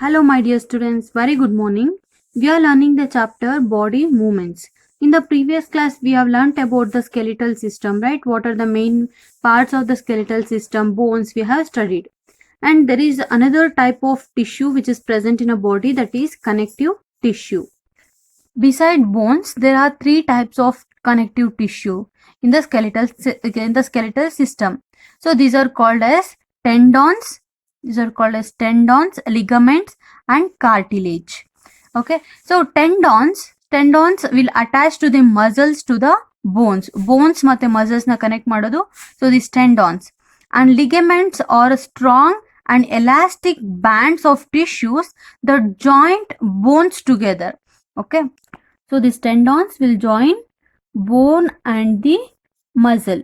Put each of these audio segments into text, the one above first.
Hello, my dear students. Very good morning. We are learning the chapter body movements. In the previous class, we have learnt about the skeletal system, right? What are the main parts of the skeletal system? Bones we have studied. And there is another type of tissue which is present in a body, that is connective tissue. Beside bones, there are three types of connective tissue in the skeletal system. So these are called as tendons. These are called as tendons, ligaments, and cartilage. Okay, so tendons will attach to the muscles to the bones ಮತ್ತೆ muscles na connect ಮಾಡೋದು. So these tendons and ligaments are strong and elastic bands of tissues that joint bones together. Okay, so these tendons will join bone and the muscle.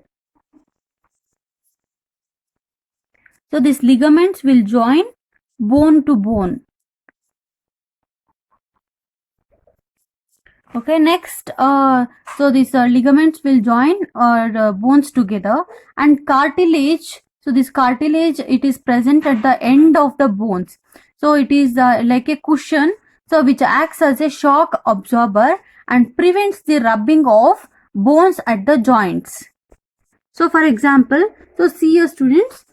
So these ligaments will join bone to bone. Okay, next, so these ligaments will join bones together, and cartilage. So this cartilage, it is present at the end of the bones. So it is like a cushion, so which acts as a shock absorber and prevents the rubbing of bones at the joints. So for example, so see your students,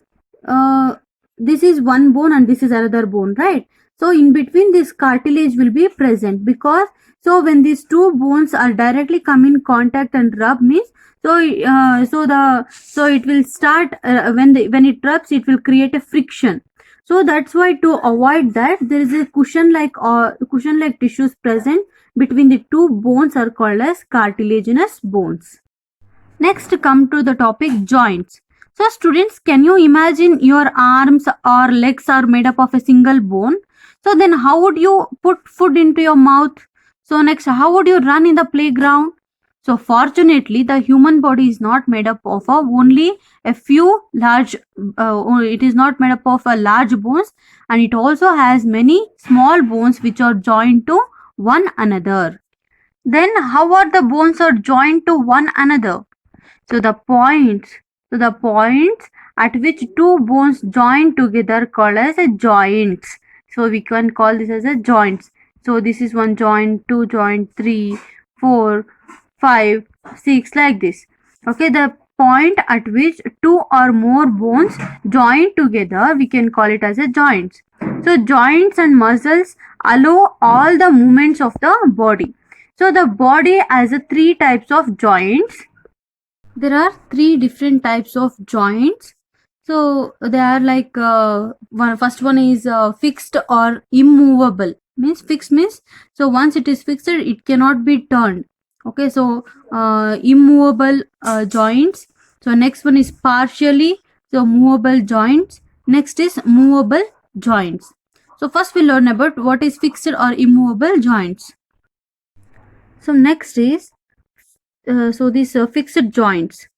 this is one bone and this is another bone, right? So in between, this cartilage will be present, because so when these two bones are directly come in contact and rub means, so it will start when it rubs, it will create a friction. So that's why, to avoid that, there is a cushion like tissues present between the two bones are called as cartilaginous bones. Next, come to the topic joints. So students, can you imagine your arms or legs are made up of a single bone? So then how would you put food into your mouth? So next, how would you run in the playground? So fortunately, the human body is not made up of only a few large, it is not made up of large bones, and it also has many small bones which are joined to one another. Then how are the bones are joined to one another? So the points at which two bones join together called as a joints. So we can call this as a joints. So this is one joint, two joint, 3, 4, 5, 6, like this. Okay, the point at which two or more bones join together, we can call it as a joints. So joints and muscles allow all the movements of the body. So the body has three types of joints. There are three different types of joints. So they are like first one is fixed or immovable. Means fixed means, so once it is fixed, it cannot be turned. Okay, so immovable joints. So next one is partially so movable joints. Next is movable joints. So first we learn about what is fixed or immovable joints. So next is these fixed joints.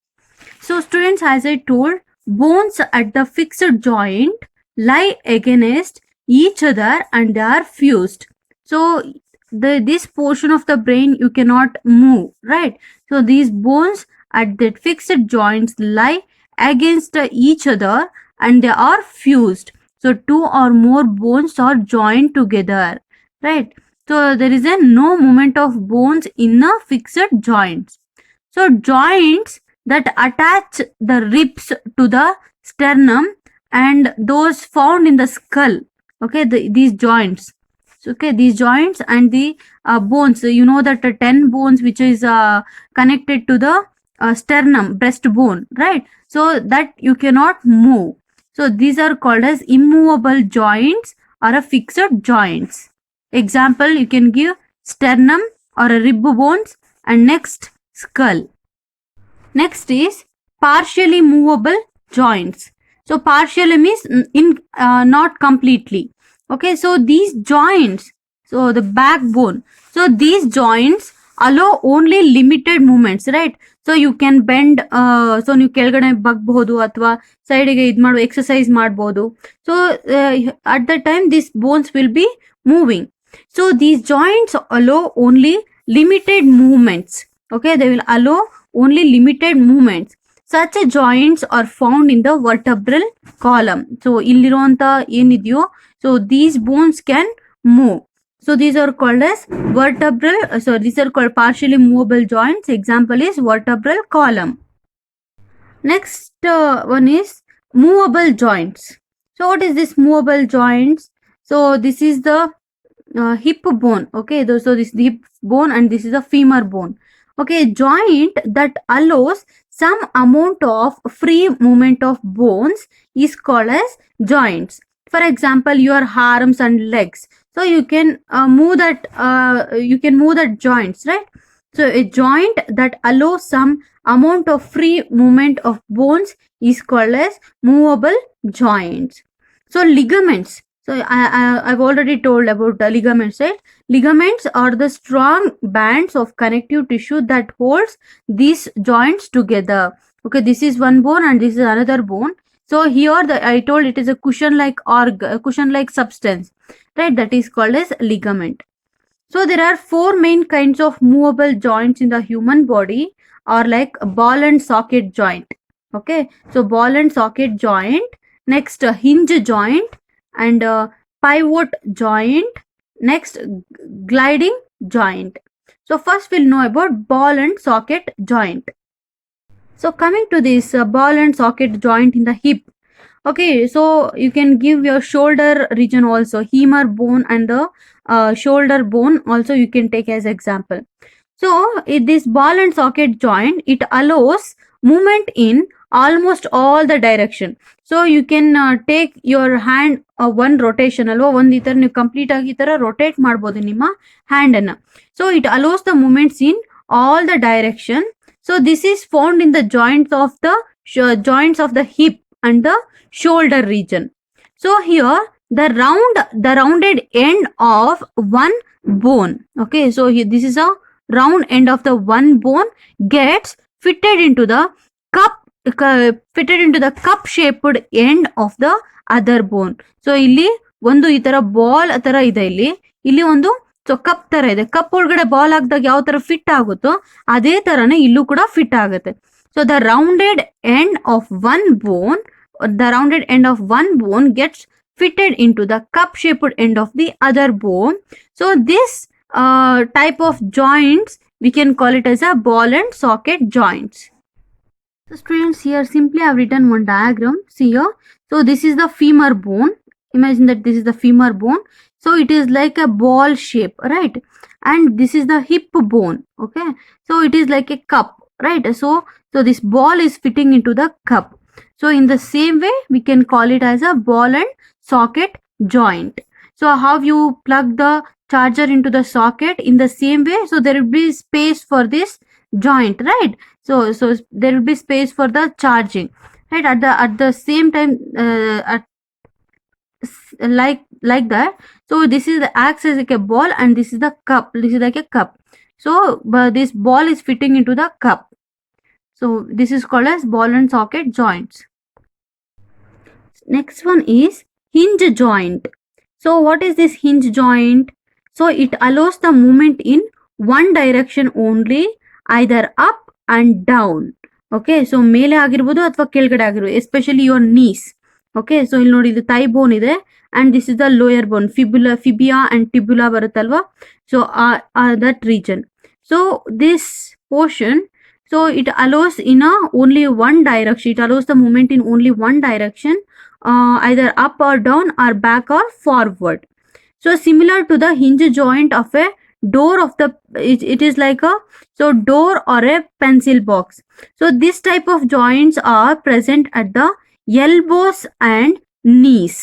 So students, as I told, bones at the fixed joint lie against each other and they are fused. So this portion of the brain you cannot move, right? So these bones at the fixed joints lie against each other and they are fused. So two or more bones are joined together, right? So there is no movement of bones in a fixed joints. So joints that attach the ribs to the sternum and those found in the skull. Okay, these joints. So, okay, these joints and the bones. You know that 10 bones which is connected to the sternum, breastbone, right? So that you cannot move. So these are called as immovable joints or a fixed joints. Example, you can give sternum or a rib bones, and next skull. Next is partially movable joints. So partially means not completely. Okay, so these joints, so the backbone, so these joints allow only limited movements, right? So you can bend, so ನೀವು ಕೆಳಗಡೆ ಬಗ್ಬಹುದು ಅಥವಾ ಸೈಡಿಗೆ ಇದು ಮಾಡೋ exercise ಮಾಡಬಹುದು. So at that time these bones will be moving. So these joints allow only limited movements. Okay, they will allow only limited movements. such joints are found in the vertebral column. So ಇಲ್ಲಿರುವಂತ ಏನಿದೆಯೋ, so these bones can move. So these are called as vertebral, these are called partially movable joints. Example is vertebral column. Next one is movable joints. So what is this movable joints? So this is the hip bone. Okay, so this is the hip bone and this is the femur bone. Okay, joint that allows some amount of free movement of bones is called as joints. For example, your arms and legs, so you can move that joints, right? So a joint that allows some amount of free movement of bones is called as movable joints. So ligaments, so I've already told about the ligaments, right? Ligaments are the strong bands of connective tissue that holds these joints together. Okay, this is one bone and this is another bone. So here I told it is a cushion like substance, right? That is called as ligament. So there are four main kinds of movable joints in the human body, are like ball and socket joint. Okay, so ball and socket joint, next hinge joint, and pivot joint, next gliding joint. So first we'll know about ball and socket joint. So coming to this ball and socket joint in the hip. Okay, so you can give your shoulder region also, femur bone and the shoulder bone also you can take as example. So this ball and socket joint, it allows movement in almost all the direction. So you can take your hand one rotation ಅಲ್ವಾ, ಒಂದು ಈ ಥರ ನೀವು complete ಆಗಿ ಈ ಥರ rotate ಮಾಡ್ಬೋದು ನಿಮ್ಮ ಹ್ಯಾಂಡನ್ನು. So it allows the movements in all the direction. So this is found in the joints of the hip and the shoulder region. So here the rounded end of one bone. Okay, so here this is a round end of the one bone gets fitted into the cup shaped end of the other bone. So ಇಲ್ಲಿ ಒಂದು ಈ ತರ ball ತರ ಇದೆ, ಇಲ್ಲಿ ಒಂದು cup ತರ ಇದೆ. ಕಪ್ ಒಳಗಡೆ ಬಾಲ್ ಹಾಕಿದಾಗ ಯಾವ ತರ ಫಿಟ್ ಆಗುತ್ತೋ ಅದೇ ತರನೇ ಇಲ್ಲೂ ಕೂಡ ಫಿಟ್ ಆಗುತ್ತೆ. So the rounded end of one bone gets fitted into the cup-shaped end of the other bone. So this type of joints we can call it as a ball and socket joints. So students, here simply I have written one diagram. See here. So this is the femur bone. Imagine that this is the femur bone. So it is like a ball shape, right? And this is the hip bone. Okay. So it is like a cup, right? So this ball is fitting into the cup. So in the same way we can call it as a ball and socket joint. So how you plug the charger into the socket, in the same way, so there will be space for this joint, right? So there will be space for the charging, right? At the same time, like that. So this is the acts as like a ball and this is the cup. This is like a cup. So this ball is fitting into the cup. So this is called as ball and socket joints. Next one is hinge joint. So what is this hinge joint? So it allows the movement in one direction only, either up and down. Okay, so ಮೇಲೆ ಆಗಿರ್ಬೋದು ಅಥವಾ ಕೆಳಗಡೆ ಆಗಿರ್ಬೋದು, especially your knees. Okay, so ಇಲ್ಲಿ ನೋಡಿ ಇದು Thi ಬೋನ್ ಇದೆ and this is the lower bone, fibia and tibula ಬರುತ್ತಲ್ವಾ. So that region. So this portion, so it allows in only one direction. It allows the movement in only one direction, either up or down or back or forward. So similar to the hinge joint of a door of the, it is like a door or a pencil box. So this type of joints are present at the elbows and knees.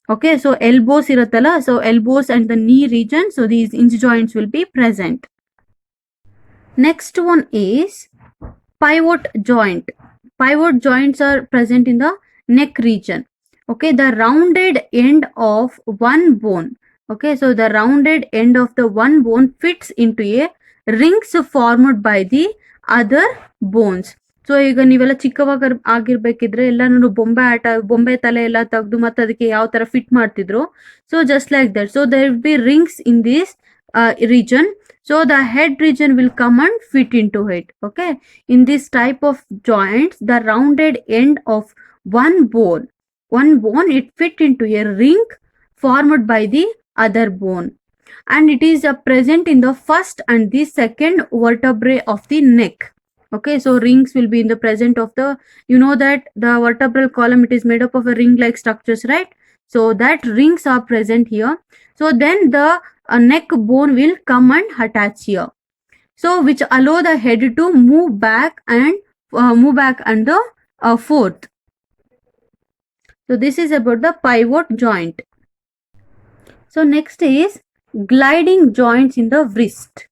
Okay, so elbows iratala, so elbows and the knee region, so these hinge joints will be present. Next one is pivot joint. Pivot joints are present in the neck region. Okay, the rounded end of one bone. Okay, so the rounded end of the one bone fits into a rings formed by the other bones. So ಈಗ ನೀವೆಲ್ಲ ಚಿಕ್ಕವಾಗ ಆಗಿರ್ಬೇಕಿದ್ರೆ ಎಲ್ಲಾನು ಬೊಂಬೆ ತಲೆ ಎಲ್ಲ ತೆಗೆದು ಮತ್ತೆ ಅದಕ್ಕೆ ಯಾವ ತರ ಫಿಟ್ ಮಾಡ್ತಿದ್ರು. So just like that. So there will be rings in this region, so the head region will come and fit into it. Okay, in this type of joints, the rounded end of one bone it fit into a ring formed by the other bone, and it is present in the first and the second vertebrae of the neck. Okay, so rings will be in the present of the, you know that the vertebral column, it is made up of a ring like structures, right? So that rings are present here. So then the neck bone will come and attach here, so which allow the head to move back and the forth. So this is about the pivot joint. So next is gliding joints in the wrist.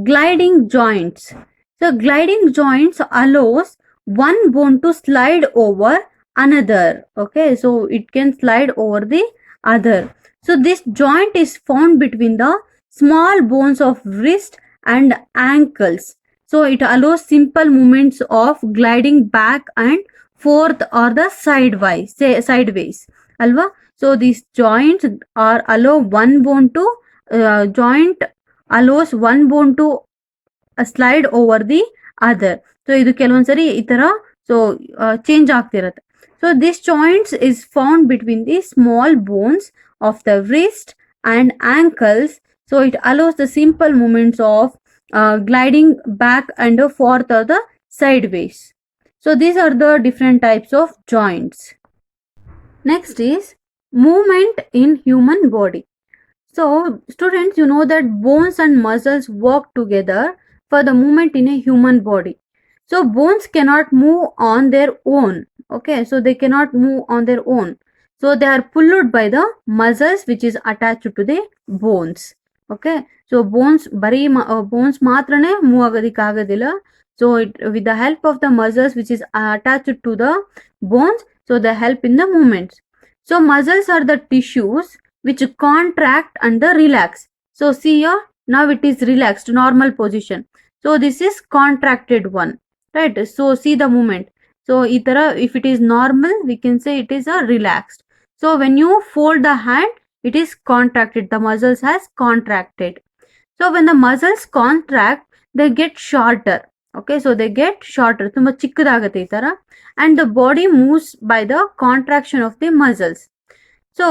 Gliding joints. So gliding joints allows one bone to slide over another. Okay, so it can slide over the other. So this joint is found between the small bones of wrist and ankles. So it allows simple movements of gliding back and forth or the sideways. Alva? So these joints are allow one bone to joint allows one bone to slide over the other. So ಇದು ಕೆಲವೊಂದ್ಸರಿ ಈ ತರ so change ಆಗ್ತಿರತ್ತೆ. So this joints is found between the small bones of the wrist and ankles. So it allows the simple movements of gliding back and forth or the sideways. So these are the different types of joints. Next is movement in human body. So students, you know that bones and muscles work together for the movement in a human body. So bones cannot move on their own. Okay, so they cannot move on their own. So they are pulled by the muscles which is attached to the bones. Okay, so bones bones ಮಾತ್ರನೇ move ಆಗೋದಿಕ್ಕೆ ಆಗೋದಿಲ್ಲ. So with the help of the muscles which is attached to the bones, so they help in the movements. So muscles are the tissues which contract and the relax. So see here, now it is relaxed, normal position. So this is contracted one, right? So see the movement. So itara, if it is normal, we can say it is a relaxed. So when you fold the hand, it is contracted, the muscles has contracted. So when the muscles contract, they get shorter. Okay, so they get shorter, tumba chikkadagutte ee tara, and the body moves by the contraction of the muscles. So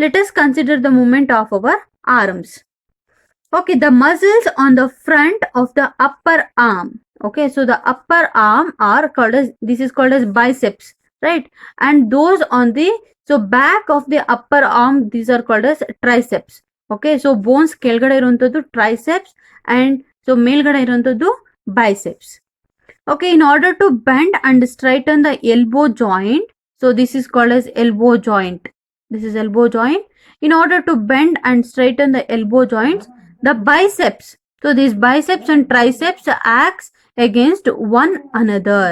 let us consider the movement of our arms. Okay, the muscles on the front of the upper arm. Okay, so the upper arm are called as, this is called as biceps, right? And those on the, so back of the upper arm, these are called as triceps. Okay, so bones ಕೆಳಗಡೆ ಇರುವಂತದ್ದು triceps and so ಮೇಲ್ಗಡೆ ಇರುವಂತದ್ದು biceps. Okay, in order to bend and straighten the elbow joint, so this is called as elbow joint. This is elbow joint. In order to bend and straighten the elbow joints, the biceps, so these biceps and triceps acts against one another.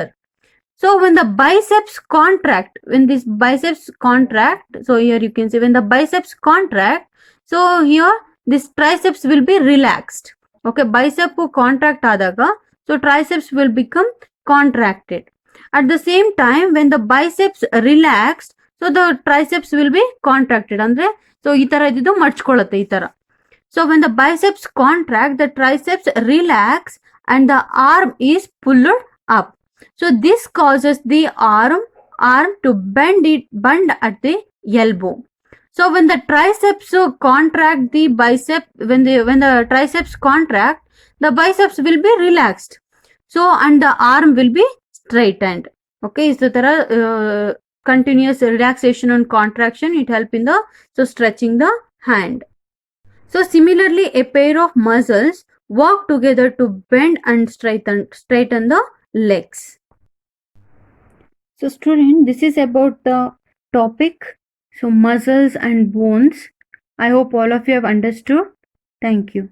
So when the biceps contract, when these biceps contract, so here you can see when the biceps contract, so here this triceps will be relaxed. Okay, bicep contract adaga, so triceps will become contracted. At the same time, when the biceps relaxed, so the triceps will be contracted. Andre, so ಈ ತರ ಇದ್ದು ಮಡ್ಚ್ಕೊಳ್ಳುತ್ತೆ ಈ ತರ. So when the biceps contract, the triceps relax and the arm is pulled up. So this causes the arm to bend at the elbow. So when the triceps contract the bicep, when the triceps contract, the biceps will be relaxed. So and the arm will be straightened. Okay, so there are continuous relaxation and contraction. It help in the stretching the hand. So similarly, a pair of muscles work together to bend and straighten the legs. So student, this is about the topic, so muscles and bones. I hope all of you have understood. Thank you.